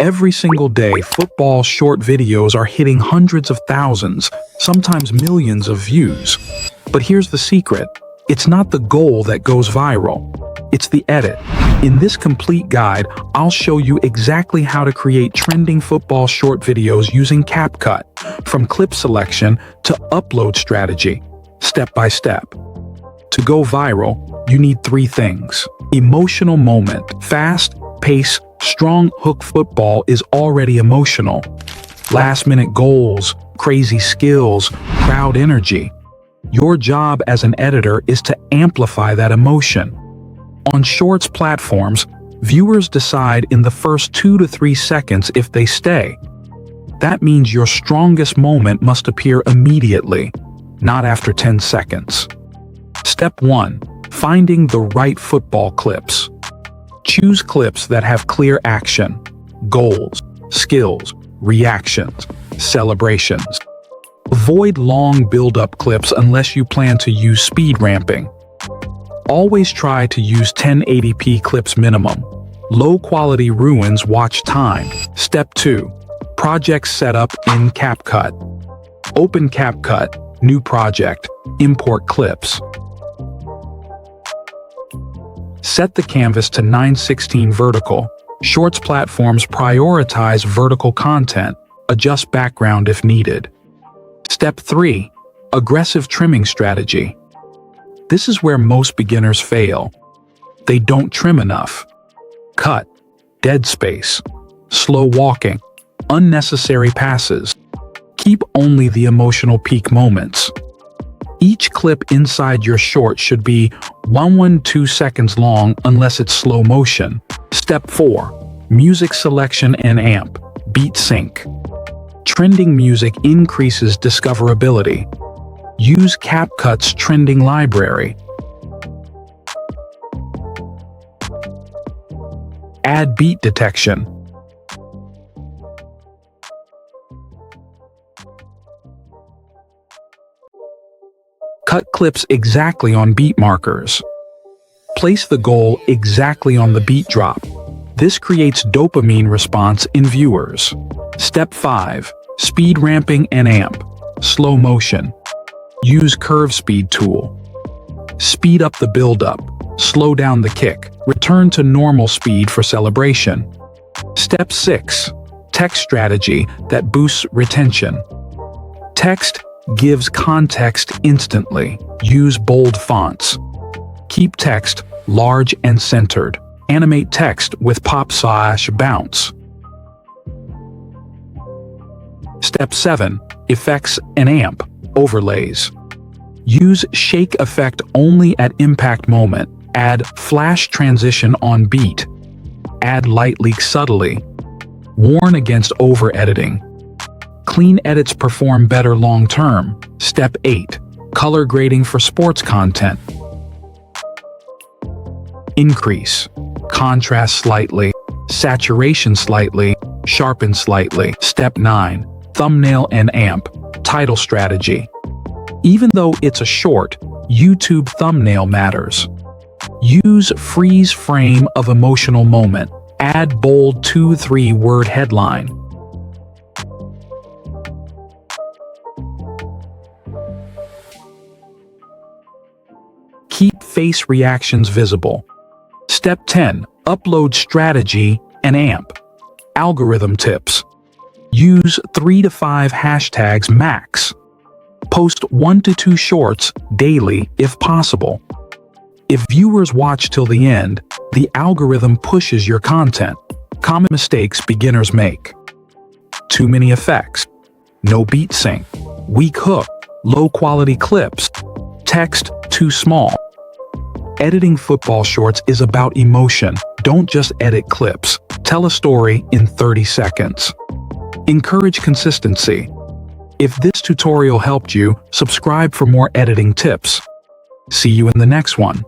Every single day, football short videos are hitting hundreds of thousands, sometimes millions of views. But here's the secret. It's not the goal that goes viral. It's the edit. In this complete guide, I'll show you exactly how to create trending football short videos using CapCut, from clip selection to upload strategy, step by step. To go viral, you need three things. Emotional moment. Fast, pace, strong hook. Football is already emotional. Last-minute goals, crazy skills, crowd energy. Your job as an editor is to amplify that emotion. On Shorts platforms, viewers decide in the first 2 to 3 seconds if they stay. That means your strongest moment must appear immediately, not after 10 seconds. Step 1. Finding the right football clips. Choose clips that have clear action, goals, skills, reactions, celebrations. Avoid long build-up clips unless you plan to use speed ramping. Always try to use 1080p clips minimum. Low quality ruins watch time. Step 2. Project setup in CapCut. Open CapCut, new project, import clips. Set the canvas to 9:16 vertical. Shorts platforms prioritize vertical content. Adjust background if needed. Step 3. Aggressive trimming strategy. This is where most beginners fail. They don't trim enough. Cut, dead space, slow walking, unnecessary passes. Keep only the emotional peak moments. Each clip inside your short should be 112 seconds long unless it's slow motion. Step 4. Music selection and amp. Beat sync. Trending music increases discoverability. Use CapCut's trending library. Add beat detection. Cut clips exactly on beat markers. Place the goal exactly on the beat drop. This creates dopamine response in viewers. Step 5. Speed ramping and amp. Slow motion. Use curve speed tool. Speed up the build-up. Slow down the kick. Return to normal speed for celebration. Step 6. Text strategy that boosts retention. Text gives context instantly. Use bold fonts. Keep text large and centered. Animate text with pop/bounce. Step 7. Effects and amp. Overlays. Use shake effect only at impact moment. Add flash transition on beat. Add light leak subtly. Warn against over-editing. Clean edits perform better long-term. Step 8. Color grading for sports content. Increase. Contrast slightly. Saturation slightly. Sharpen slightly. Step 9. Thumbnail and amp. Title strategy. Even though it's a short, YouTube thumbnail matters. Use freeze frame of emotional moment. Add bold 2-3 word headline. Keep face reactions visible. Step 10. Upload strategy and amp. Algorithm tips. Use 3 to 5 hashtags max. Post 1 to 2 shorts daily if possible. If viewers watch till the end, the algorithm pushes your content. Common mistakes beginners make. Too many effects. No beat sync. Weak hook. Low quality clips. Text too small. Editing football shorts is about emotion. Don't just edit clips. Tell a story in 30 seconds. Encourage consistency. If this tutorial helped you, subscribe for more editing tips. See you in the next one.